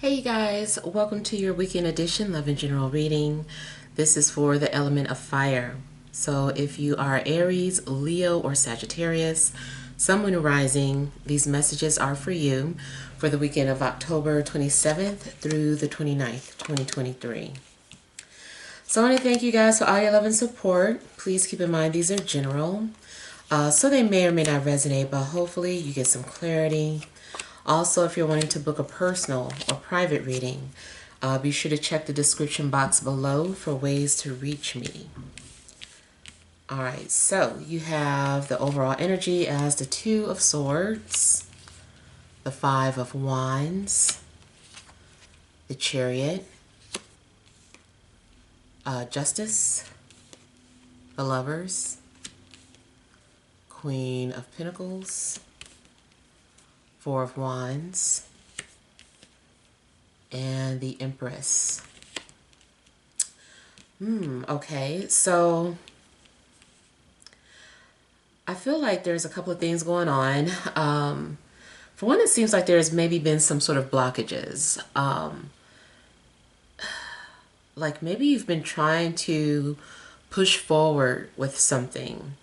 Hey you guys, welcome to your weekend edition Love and General reading. This is for the element of fire. So if you are Aries, Leo, or Sagittarius, Sun, Moon, or Rising, these messages are for you for the weekend of October 27th through the 29th, 2023. So I want to thank you guys for all your love and support. Please keep in mind these are general, so they may or may not resonate, but hopefully you get some clarity. Also, if you're wanting to book a personal or private reading, be sure to check the description box below for ways to reach me. All right, so you have the overall energy as the Two of Swords, the Five of Wands, the Chariot, Justice, the Lovers, Queen of Pentacles, Four of Wands, and the Empress. Okay, so I feel like there's a couple of things going on. For one, it seems like there's maybe been some sort of blockages. Like maybe you've been trying to push forward with something,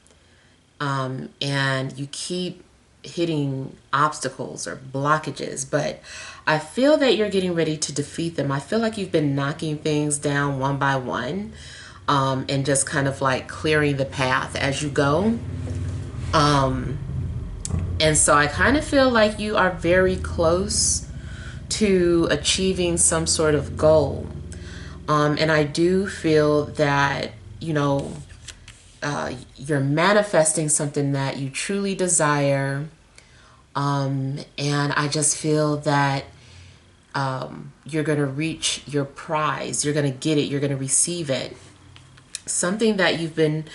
and you keep hitting obstacles or blockages, but I feel that you're getting ready to defeat them. I feel like you've been knocking things down one by one, and just kind of like clearing the path as you go. And so I kind of feel like you are very close to achieving some sort of goal. And I do feel that, you're manifesting something that you truly desire. And I just feel that you're going to reach your prize. You're going to get it. You're going to receive it. Something that you've been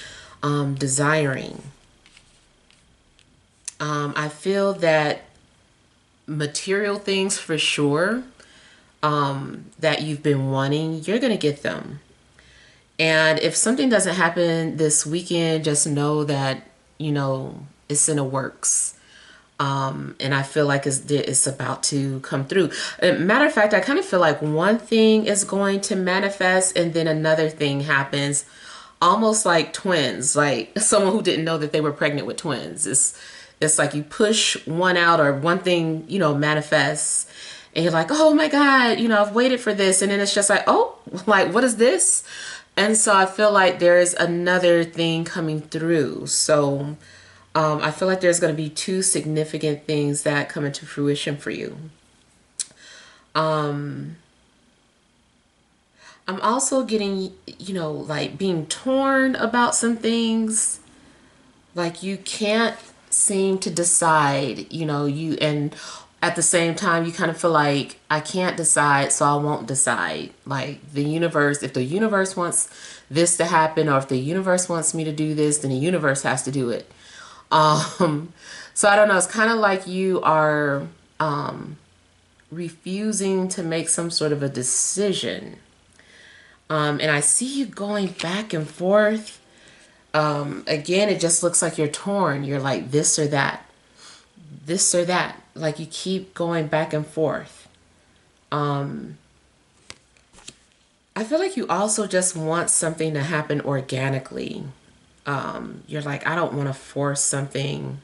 desiring. I feel that material things for sure that you've been wanting, you're going to get them. And if something doesn't happen this weekend, just know that, it's in the works. And I feel like it's about to come through. Matter of fact, I kind of feel like one thing is going to manifest and then another thing happens, almost like twins, like someone who didn't know that they were pregnant with twins. It's like you push one out or one thing, manifests and you're like, oh my God, I've waited for this. And then it's just like, oh, like, what is this? And so I feel like there's another thing coming through. So I feel like there's going to be two significant things that come into fruition for you. I'm also getting, like being torn about some things. Like you can't seem to decide, and at the same time, you kind of feel like I can't decide, so I won't decide. Like the universe, if the universe wants this to happen, or if the universe wants me to do this, then the universe has to do it. So I don't know. It's kind of like you are refusing to make some sort of a decision. And I see you going back and forth. Again, it just looks like you're torn. You're like this or that, this or that. Like you keep going back and forth. I feel like you also just want something to happen organically. You're like, I don't want to force something,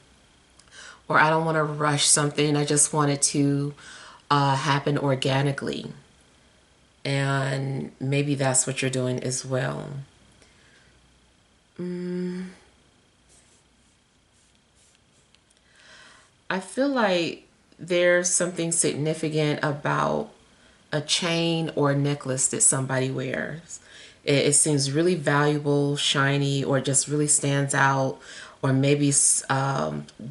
or I don't want to rush something. I just want it to happen organically. And maybe that's what you're doing as well. I feel like there's something significant about a chain or a necklace that somebody wears. It seems really valuable, shiny, or just really stands out, or maybe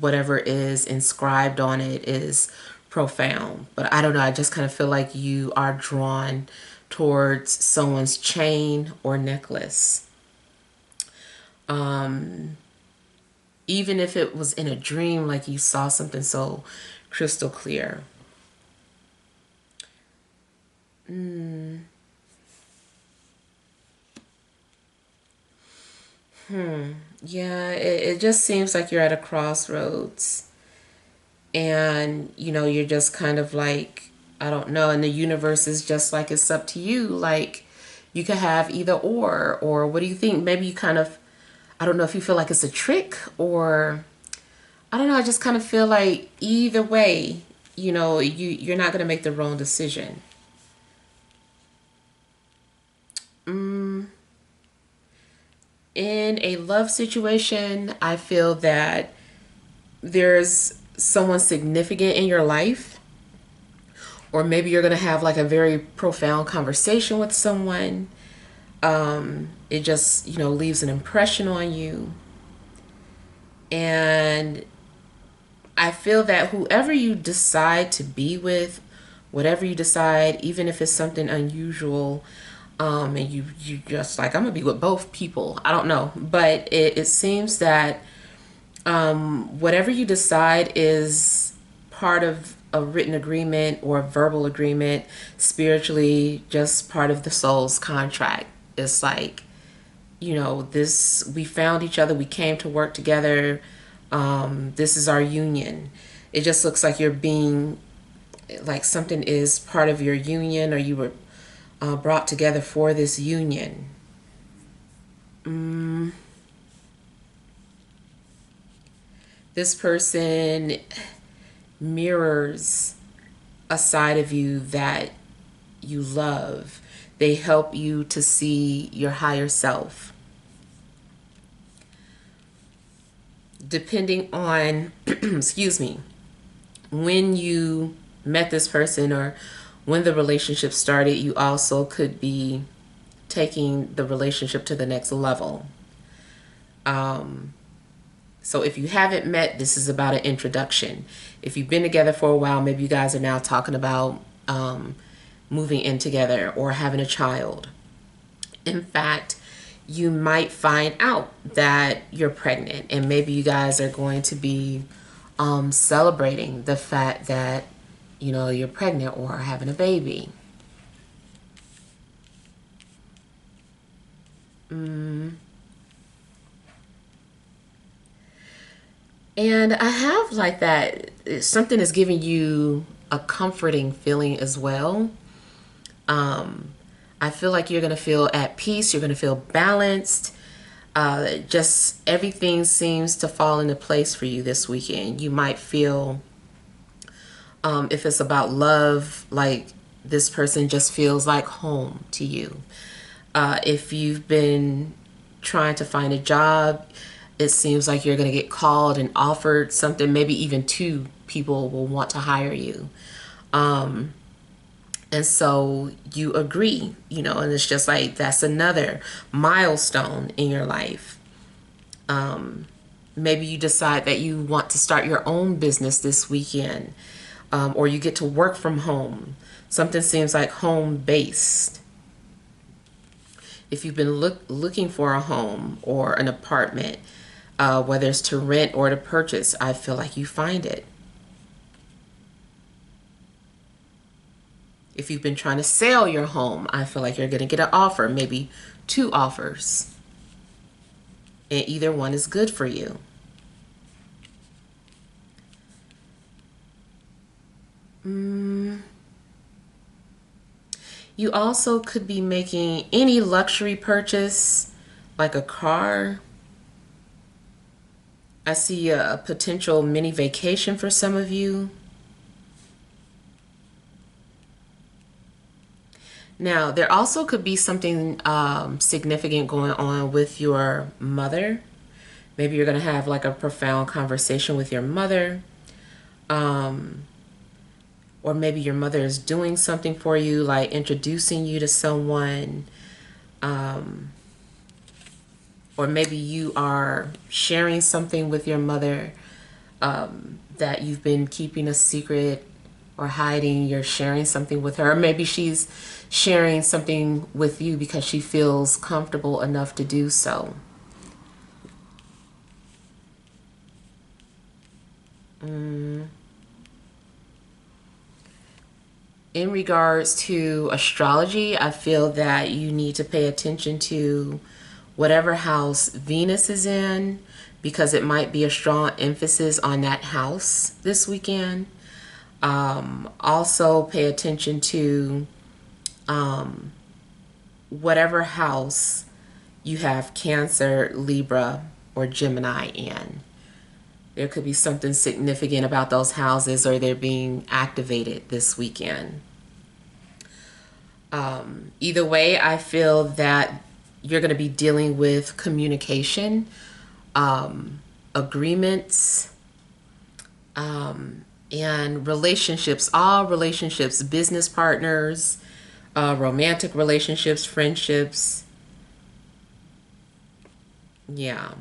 whatever is inscribed on it is profound. But I don't know, I just kind of feel like you are drawn towards someone's chain or necklace. Even if it was in a dream, like you saw something so crystal clear. Yeah, it just seems like you're at a crossroads. And, you're just kind of like I don't know. And the universe is just like, it's up to you. Like, you could have either or what do you think? Maybe you kind of, I don't know if you feel like it's a trick, or I don't know. I just kind of feel like either way, you're not going to make the wrong decision. In a love situation, I feel that there's someone significant in your life, or maybe you're going to have like a very profound conversation with someone. It just, leaves an impression on you. And I feel that whoever you decide to be with, whatever you decide, even if it's something unusual, and you just like, I'm gonna be with both people. I don't know, but it seems that whatever you decide is part of a written agreement or a verbal agreement, spiritually, just part of the soul's contract. It's like, this, we found each other, we came to work together. This is our union. It just looks like you're being, like something is part of your union, or you were brought together for this union. This person mirrors a side of you that you love. They help you to see your higher self. Depending on, excuse me, when you met this person or when the relationship started, you also could be taking the relationship to the next level. So if you haven't met, this is about an introduction. If you've been together for a while, maybe you guys are now talking about moving in together or having a child. In fact, you might find out that you're pregnant, and maybe you guys are going to be celebrating the fact that, you're pregnant or having a baby. And I have like that, something is giving you a comforting feeling as well. I feel like you're going to feel at peace. You're going to feel balanced. Just everything seems to fall into place for you this weekend. You might feel, if it's about love, like this person just feels like home to you. If you've been trying to find a job, it seems like you're going to get called and offered something. Maybe even two people will want to hire you. And so you agree, and it's just like, that's another milestone in your life. Maybe you decide that you want to start your own business this weekend, or you get to work from home. Something seems like home-based. If you've been looking for a home or an apartment, whether it's to rent or to purchase, I feel like you find it. If you've been trying to sell your home, I feel like you're going to get an offer, maybe two offers. And either one is good for you. You also could be making any luxury purchase, like a car. I see a potential mini vacation for some of you. Now, there also could be something significant going on with your mother. Maybe you're going to have like a profound conversation with your mother. Or maybe your mother is doing something for you, like introducing you to someone. Or maybe you are sharing something with your mother that you've been keeping a secret or hiding. You're sharing something with her. Or maybe she's sharing something with you because she feels comfortable enough to do so. In regards to astrology, I feel that you need to pay attention to whatever house Venus is in, because it might be a strong emphasis on that house this weekend. Also pay attention to whatever house you have Cancer, Libra, or Gemini in. There could be something significant about those houses, or they're being activated this weekend. Either way, I feel that you're going to be dealing with communication, agreements, and relationships, all relationships, business partners, romantic relationships, friendships. Yeah.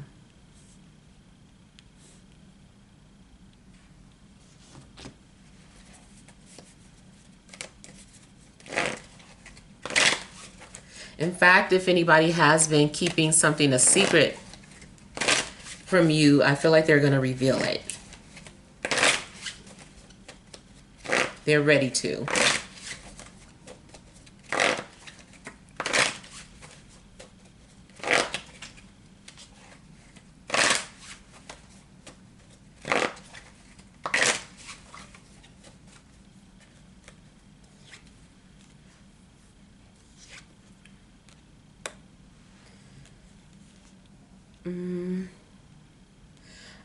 In fact, if anybody has been keeping something a secret from you, I feel like they're going to reveal it. They're ready to.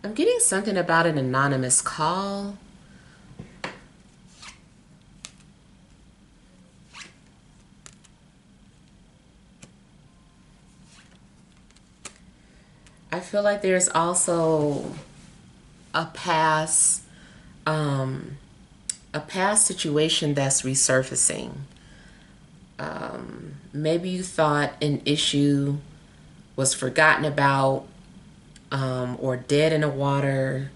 I'm getting something about an anonymous call. I feel like there's also a past situation that's resurfacing. Maybe you thought an issue was forgotten about, or dead in the water,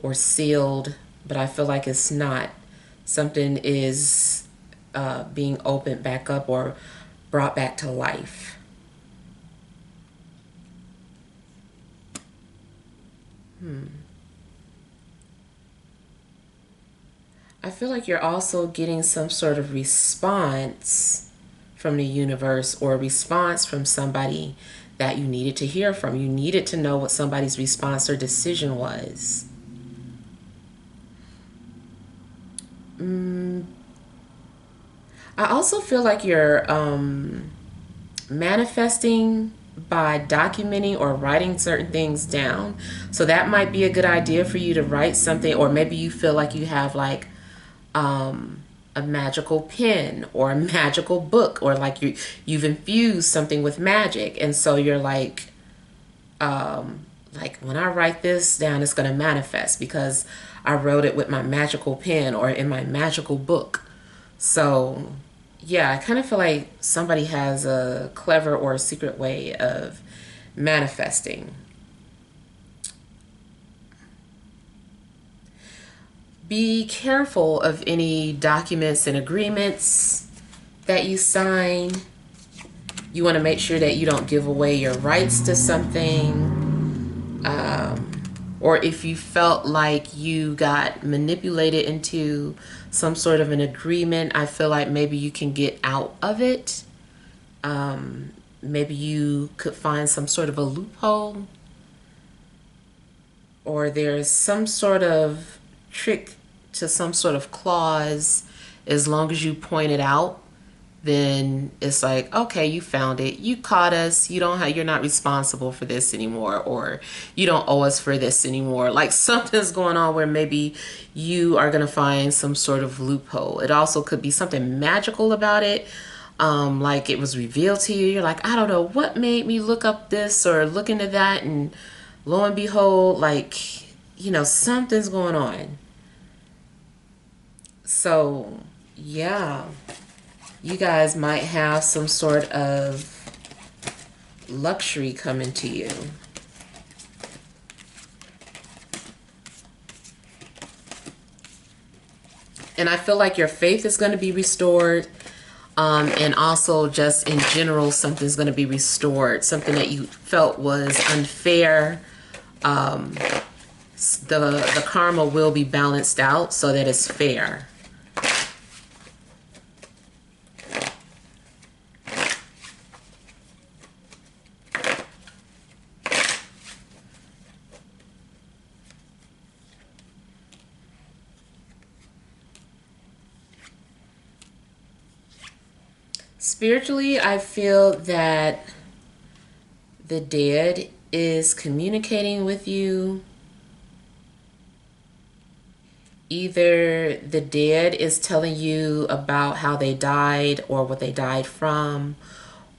or sealed, but I feel like it's not. Something is being opened back up or brought back to life. I feel like you're also getting some sort of response from the universe, or a response from somebody that you needed to hear from. You needed to know what somebody's response or decision was. I also feel like you're manifesting by documenting or writing certain things down. So that might be a good idea for you to write something, or maybe you feel like you have like a magical pen or a magical book, or like you've infused something with magic, and so you're like when I write this down, it's going to manifest because I wrote it with my magical pen or in my magical book. So yeah, I kind of feel like somebody has a clever or a secret way of manifesting. Be careful of any documents and agreements that you sign. You want to make sure that you don't give away your rights to something. Or if you felt like you got manipulated into some sort of an agreement, I feel like maybe you can get out of it. Maybe you could find some sort of a loophole, or there's some sort of trick to some sort of clause. As long as you point it out, then it's like, okay, you found it, you caught us, you're not responsible for this anymore, or you don't owe us for this anymore. Like something's going on where maybe you are going to find some sort of loophole. It also could be something magical about it. Like it was revealed to you, you're like, I don't know what made me look up this or look into that, and lo and behold, like, something's going on. So yeah, you guys might have some sort of luxury coming to you. And I feel like your faith is going to be restored. And also just in general, something's going to be restored. Something that you felt was unfair. The karma will be balanced out so that it's fair. Spiritually, I feel that the dead is communicating with you. Either the dead is telling you about how they died or what they died from,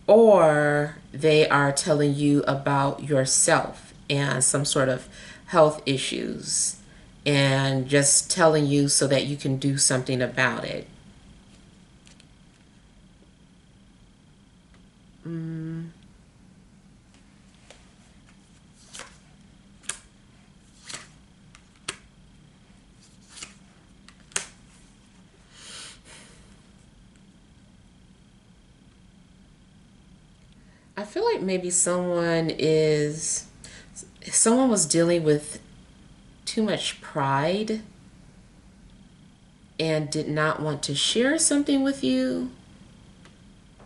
or they are telling you about yourself and some sort of health issues and just telling you so that you can do something about it. I feel like maybe someone was dealing with too much pride and did not want to share something with you,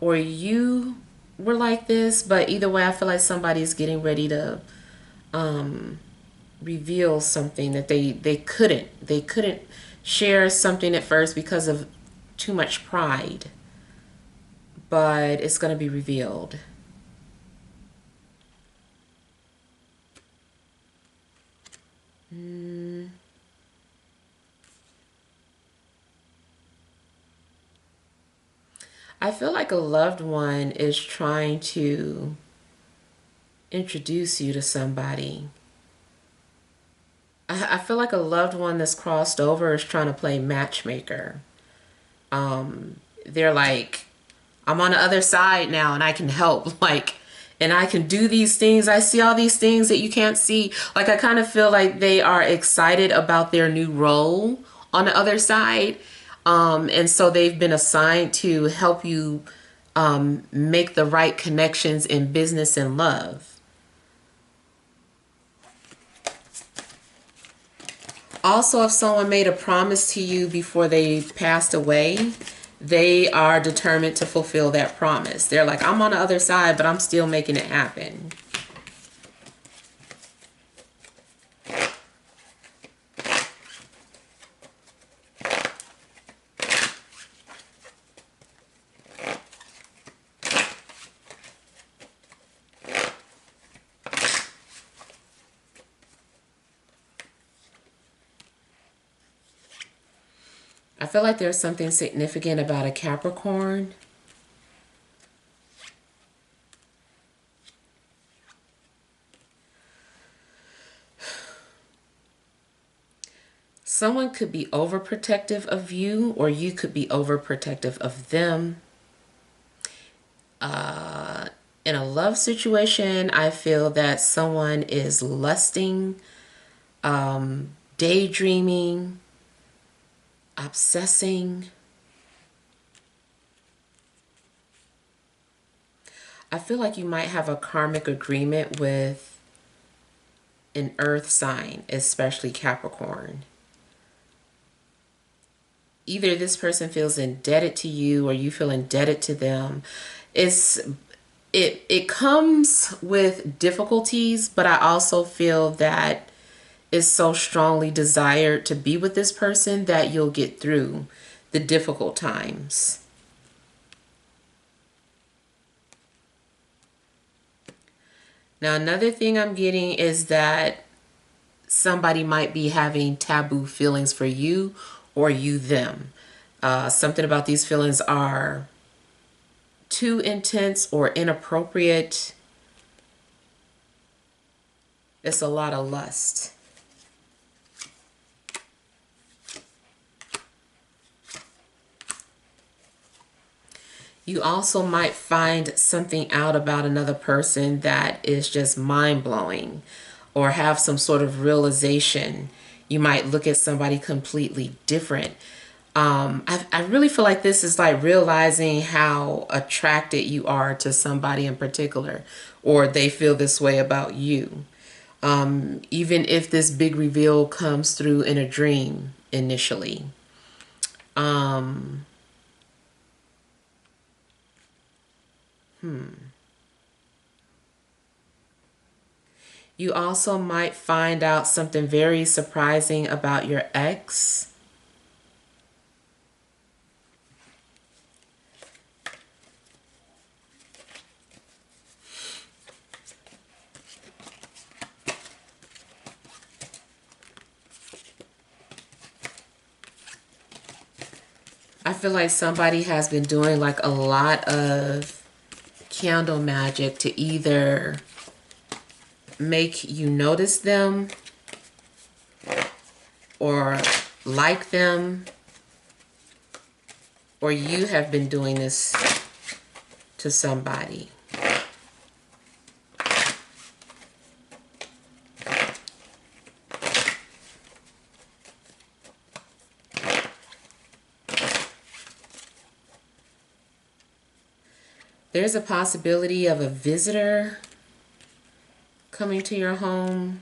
or you were like this. But either way, I feel like somebody's getting ready to reveal something that they couldn't share something at first because of too much pride, but it's going to be revealed. I feel like a loved one is trying to introduce you to somebody. I feel like a loved one that's crossed over is trying to play matchmaker. They're like, I'm on the other side now and I can help. Like, and I can do these things. I see all these things that you can't see. Like, I kind of feel like they are excited about their new role on the other side. And so they've been assigned to help you make the right connections in business and love. Also, if someone made a promise to you before they passed away, they are determined to fulfill that promise. They're like, I'm on the other side, but I'm still making it happen. I feel like there's something significant about a Capricorn. Someone could be overprotective of you, or you could be overprotective of them. In a love situation, I feel that someone is lusting, daydreaming, obsessing. I feel like you might have a karmic agreement with an earth sign, especially Capricorn. Either this person feels indebted to you or you feel indebted to them. It comes with difficulties, but I also feel that it's so strongly desired to be with this person that you'll get through the difficult times. Now, another thing I'm getting is that somebody might be having taboo feelings for you or you them. Something about these feelings are too intense or inappropriate. It's a lot of lust. You also might find something out about another person that is just mind-blowing, or have some sort of realization. You might look at somebody completely different. I really feel like this is like realizing how attracted you are to somebody in particular, or they feel this way about you. Even if this big reveal comes through in a dream initially. You also might find out something very surprising about your ex. I feel like somebody has been doing like a lot of candle magic to either make you notice them or like them, or you have been doing this to somebody. There's a possibility of a visitor coming to your home.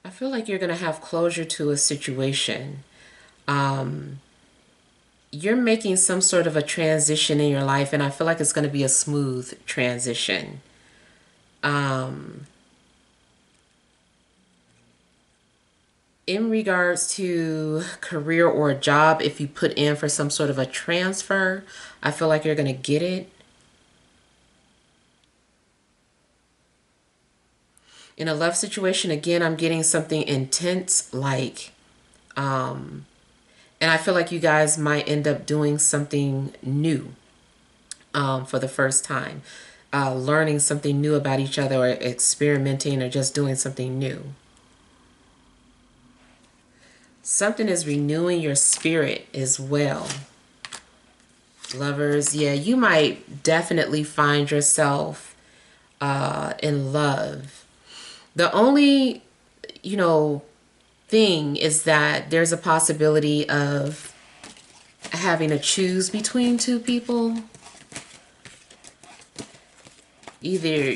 I feel like you're going to have closure to a situation. You're making some sort of a transition in your life, and I feel like it's going to be a smooth transition. In regards to career or a job, if you put in for some sort of a transfer, I feel like you're going to get it. In a love situation, again, I'm getting something intense, like, and I feel like you guys might end up doing something new for the first time, learning something new about each other, or experimenting, or just doing something new. Something is renewing your spirit as well. Lovers, yeah, you might definitely find yourself in love. The only, thing is that there's a possibility of having to choose between two people. Either,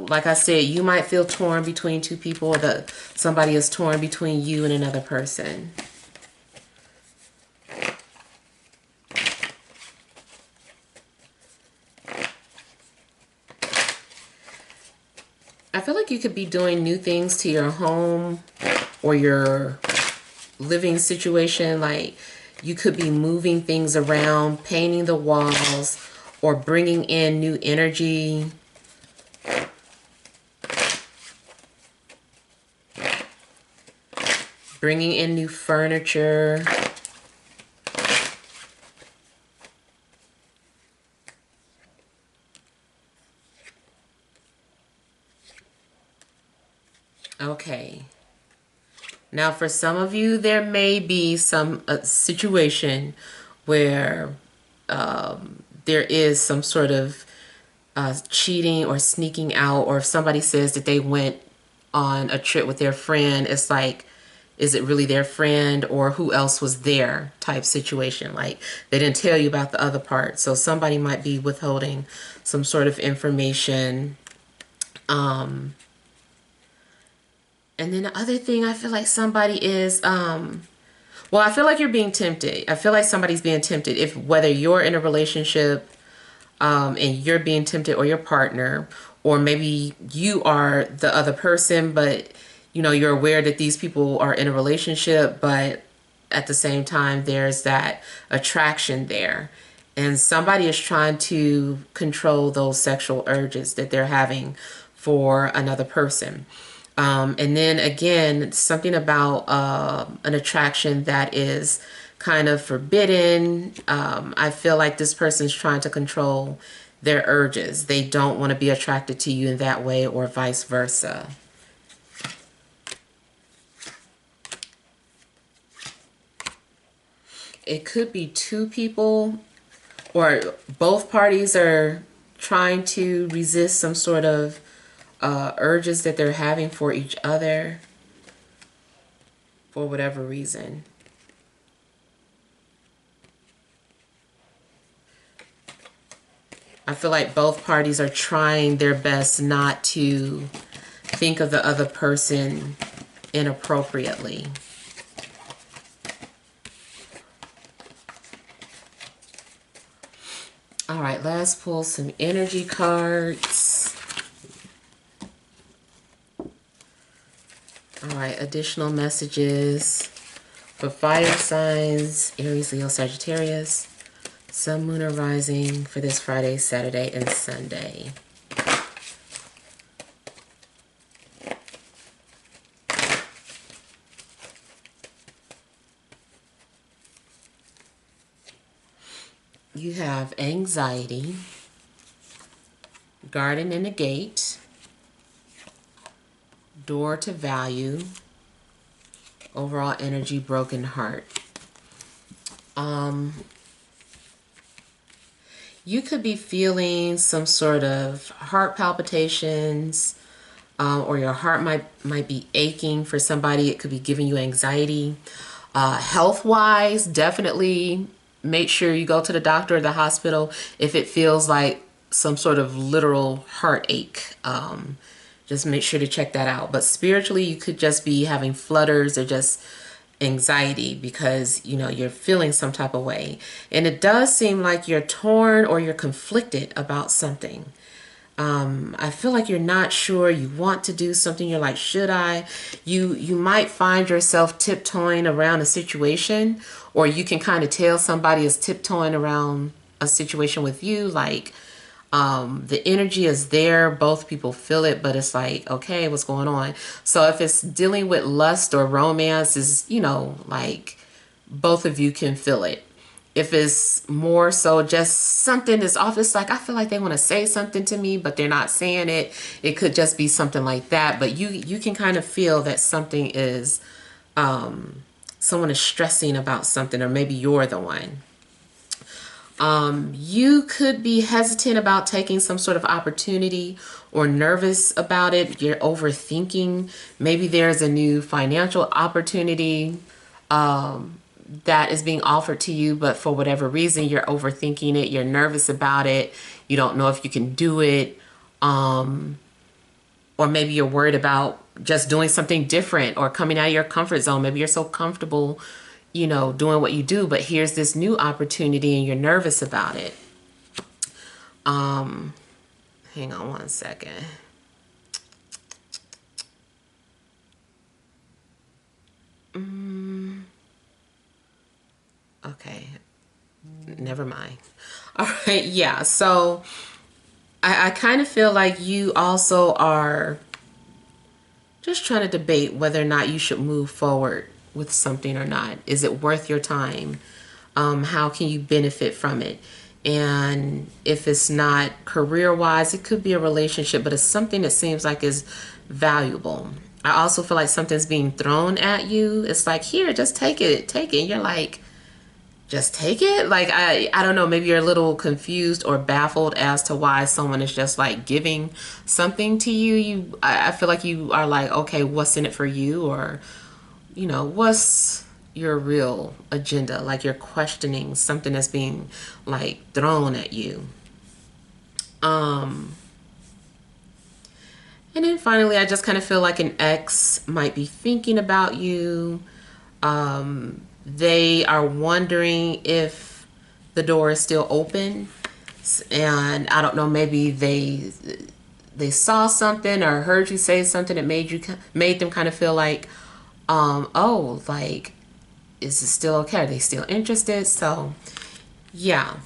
like I said, you might feel torn between two people, or that somebody is torn between you and another person. I feel like you could be doing new things to your home or your living situation. Like, you could be moving things around, painting the walls, or bringing in new energy. Bringing in new furniture. Okay. Now, for some of you, there may be some situation where there is some sort of cheating or sneaking out, or if somebody says that they went on a trip with their friend, it's like, is it really their friend, or who else was there type situation? Like, they didn't tell you about the other part. So somebody might be withholding some sort of information. And then the other thing, I feel like somebody is, well, I feel like you're being tempted. I feel like somebody's being tempted. If whether you're in a relationship and you're being tempted, or your partner, or maybe you are the other person, but you're aware that these people are in a relationship, but at the same time, there's that attraction there. And somebody is trying to control those sexual urges that they're having for another person. And then again, something about an attraction that is kind of forbidden. I feel like this person's trying to control their urges. They don't want to be attracted to you in that way, or vice versa. It could be two people, or both parties are trying to resist some sort of urges that they're having for each other for whatever reason. I feel like both parties are trying their best not to think of the other person inappropriately. All right, let's pull some energy cards. All right, additional messages for fire signs, Aries, Leo, Sagittarius, Sun, Moon, or Rising for this Friday, Saturday, and Sunday. You have anxiety, garden in the gate, door to value, overall energy, broken heart. You could be feeling some sort of heart palpitations, or your heart might be aching for somebody. It could be giving you anxiety. Health-wise, definitely make sure you go to the doctor or the hospital if it feels like some sort of literal heartache. Just make sure to check that out. But spiritually, you could just be having flutters or just anxiety because, you know, you're feeling some type of way. And it does seem like you're torn or you're conflicted about something. I feel like you're not sure. You want to do something. You're like, should I? You might find yourself tiptoeing around a situation, or you can kind of tell somebody is tiptoeing around a situation with you. Like, the energy is there. Both people feel it, but it's like, okay, what's going on? So if it's dealing with lust or romance, is, you know, like both of you can feel it. If it's more so just something is off, it's like, I feel like they want to say something to me, but they're not saying it. It could just be something like that. But you can kind of feel that something is, someone is stressing about something, or maybe you're the one. You could be hesitant about taking some sort of opportunity or nervous about it. You're overthinking. Maybe there's a new financial opportunity that is being offered to you, but for whatever reason, you're overthinking it. You're nervous about it. You don't know if you can do it. Or maybe you're worried about just doing something different or coming out of your comfort zone. Maybe you're so comfortable, you know, doing what you do, but here's this new opportunity and you're nervous about it. Hang on one second. Okay, never mind. All right, yeah, so I kind of feel like you also are just trying to debate whether or not you should move forward with something or not. Is it worth your time? How can you benefit from it? And if it's not career-wise, it could be a relationship, but it's something that seems like is valuable. I also feel like something's being thrown at you. It's like, here, just take it, take it. And you're like, just take it? Like, I don't know, maybe you're a little confused or baffled as to why someone is just like giving something to you. I feel like you are like, okay, what's in it for you? Or, you know, what's your real agenda? Like, you're questioning something that's being like thrown at you. And then finally, I just kind of feel like an ex might be thinking about you. They are wondering if the door is still open, and I don't know, maybe they saw something or heard you say something that made them kind of feel like, oh, like, is it still okay? Are they still interested? So yeah,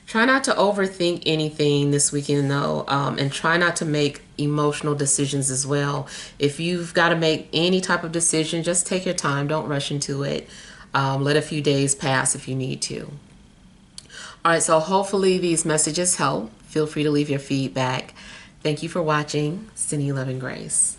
try not to overthink anything this weekend, though, and try not to make emotional decisions as well. If you've got to make any type of decision, just take your time. Don't rush into it. Let a few days pass if you need to. All right, so hopefully these messages help. Feel free to leave your feedback. Thank you for watching. Sending you love and grace.